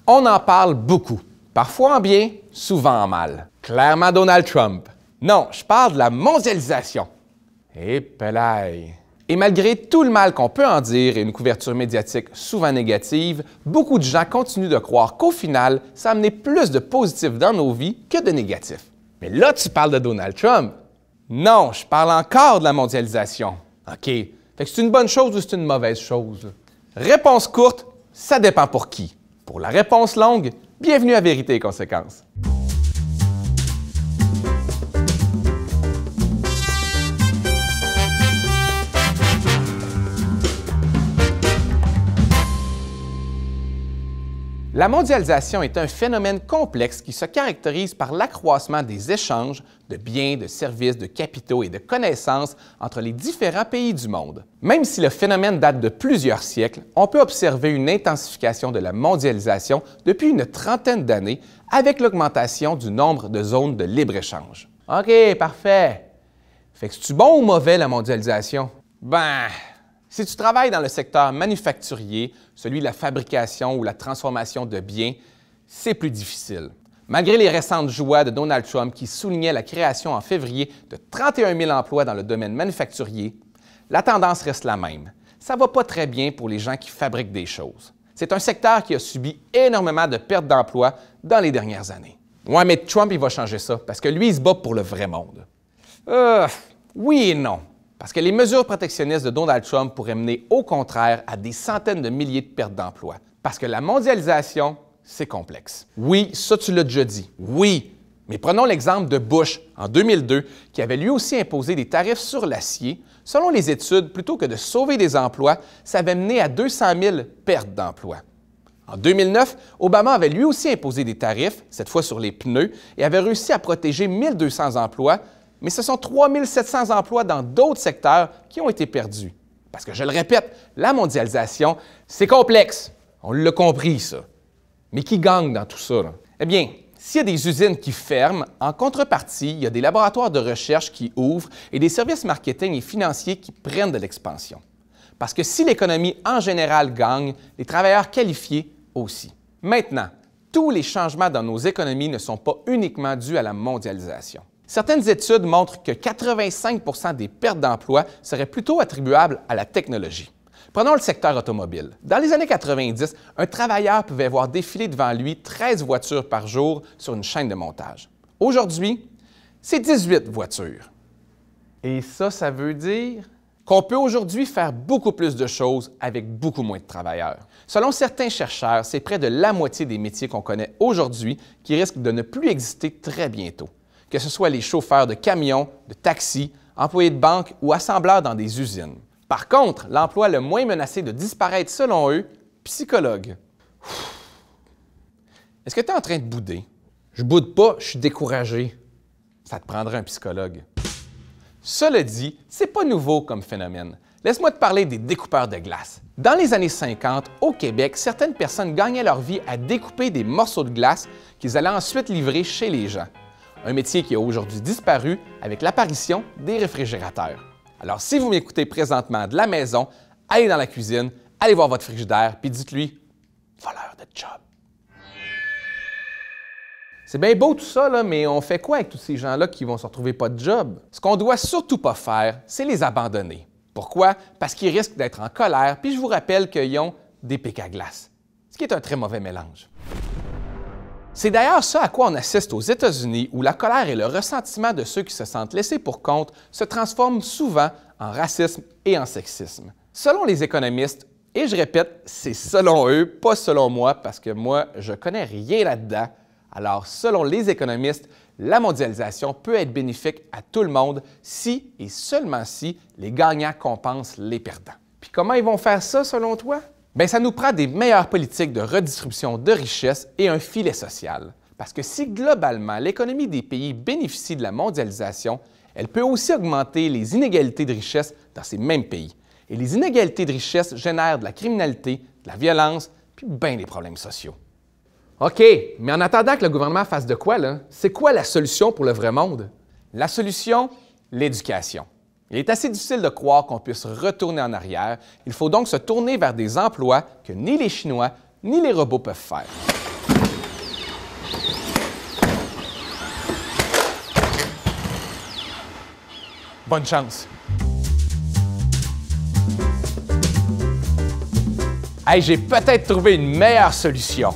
On en parle beaucoup, parfois en bien, souvent en mal. Clairement Donald Trump. Non, je parle de la mondialisation. Et pelaille. Et malgré tout le mal qu'on peut en dire et une couverture médiatique souvent négative, beaucoup de gens continuent de croire qu'au final, ça a amené plus de positif dans nos vies que de négatif. Mais là, tu parles de Donald Trump. Non, je parle encore de la mondialisation. OK. Fait que c'est une bonne chose ou c'est une mauvaise chose? Réponse courte, ça dépend pour qui. Pour la réponse longue, bienvenue à Vérité et Conséquences. La mondialisation est un phénomène complexe qui se caractérise par l'accroissement des échanges de biens, de services, de capitaux et de connaissances entre les différents pays du monde. Même si le phénomène date de plusieurs siècles, on peut observer une intensification de la mondialisation depuis une trentaine d'années avec l'augmentation du nombre de zones de libre-échange. OK, parfait. Fait que c'est-tu bon ou mauvais la mondialisation? Ben, si tu travailles dans le secteur manufacturier, celui de la fabrication ou la transformation de biens, c'est plus difficile. Malgré les récentes joies de Donald Trump qui soulignait la création en février de 31 000 emplois dans le domaine manufacturier, la tendance reste la même. Ça ne va pas très bien pour les gens qui fabriquent des choses. C'est un secteur qui a subi énormément de pertes d'emplois dans les dernières années. Ouais, mais Trump, il va changer ça parce que lui, il se bat pour le vrai monde. Oui et non. Parce que les mesures protectionnistes de Donald Trump pourraient mener au contraire à des centaines de milliers de pertes d'emplois. Parce que la mondialisation, c'est complexe. Oui, ça tu l'as déjà dit. Oui, mais prenons l'exemple de Bush en 2002 qui avait lui aussi imposé des tarifs sur l'acier. Selon les études, plutôt que de sauver des emplois, ça avait mené à 200 000 pertes d'emplois. En 2009, Obama avait lui aussi imposé des tarifs, cette fois sur les pneus, et avait réussi à protéger 1 200 emplois, mais ce sont 3 700 emplois dans d'autres secteurs qui ont été perdus. Parce que, je le répète, la mondialisation, c'est complexe. On l'a compris, ça. Mais qui gagne dans tout ça, là? Eh bien, s'il y a des usines qui ferment, en contrepartie, il y a des laboratoires de recherche qui ouvrent et des services marketing et financiers qui prennent de l'expansion. Parce que si l'économie en général gagne, les travailleurs qualifiés aussi. Maintenant, tous les changements dans nos économies ne sont pas uniquement dus à la mondialisation. Certaines études montrent que 85 des pertes d'emplois seraient plutôt attribuables à la technologie. Prenons le secteur automobile. Dans les années 90, un travailleur pouvait voir défiler devant lui 13 voitures par jour sur une chaîne de montage. Aujourd'hui, c'est 18 voitures. Et ça veut dire qu'on peut aujourd'hui faire beaucoup plus de choses avec beaucoup moins de travailleurs. Selon certains chercheurs, c'est près de la moitié des métiers qu'on connaît aujourd'hui qui risquent de ne plus exister très bientôt. Que ce soit les chauffeurs de camions, de taxis, employés de banque ou assembleurs dans des usines. Par contre, l'emploi le moins menacé de disparaître selon eux, psychologue. Est-ce que tu es en train de bouder? Je boude pas, je suis découragé. Ça te prendrait un psychologue. Cela dit, c'est pas nouveau comme phénomène. Laisse-moi te parler des découpeurs de glace. Dans les années 50, au Québec, certaines personnes gagnaient leur vie à découper des morceaux de glace qu'ils allaient ensuite livrer chez les gens. Un métier qui a aujourd'hui disparu avec l'apparition des réfrigérateurs. Alors, si vous m'écoutez présentement de la maison, allez dans la cuisine, allez voir votre frigidaire, puis dites-lui « voleur de job ». C'est bien beau tout ça, là, mais on fait quoi avec tous ces gens-là qui vont se retrouver pas de job? Ce qu'on doit surtout pas faire, c'est les abandonner. Pourquoi? Parce qu'ils risquent d'être en colère, puis je vous rappelle qu'ils ont des pics à glace, ce qui est un très mauvais mélange. C'est d'ailleurs ça à quoi on assiste aux États-Unis, où la colère et le ressentiment de ceux qui se sentent laissés pour compte se transforment souvent en racisme et en sexisme. Selon les économistes, et je répète, c'est selon eux, pas selon moi, parce que moi, je connais rien là-dedans. Alors, selon les économistes, la mondialisation peut être bénéfique à tout le monde si et seulement si les gagnants compensent les perdants. Puis comment ils vont faire ça selon toi? Bien, ça nous prend des meilleures politiques de redistribution de richesses et un filet social. Parce que si globalement l'économie des pays bénéficie de la mondialisation, elle peut aussi augmenter les inégalités de richesse dans ces mêmes pays. Et les inégalités de richesse génèrent de la criminalité, de la violence, puis bien des problèmes sociaux. OK, mais en attendant que le gouvernement fasse de quoi, là, c'est quoi la solution pour le vrai monde? La solution, l'éducation. Il est assez difficile de croire qu'on puisse retourner en arrière. Il faut donc se tourner vers des emplois que ni les Chinois ni les robots peuvent faire. Bonne chance! Hey, j'ai peut-être trouvé une meilleure solution!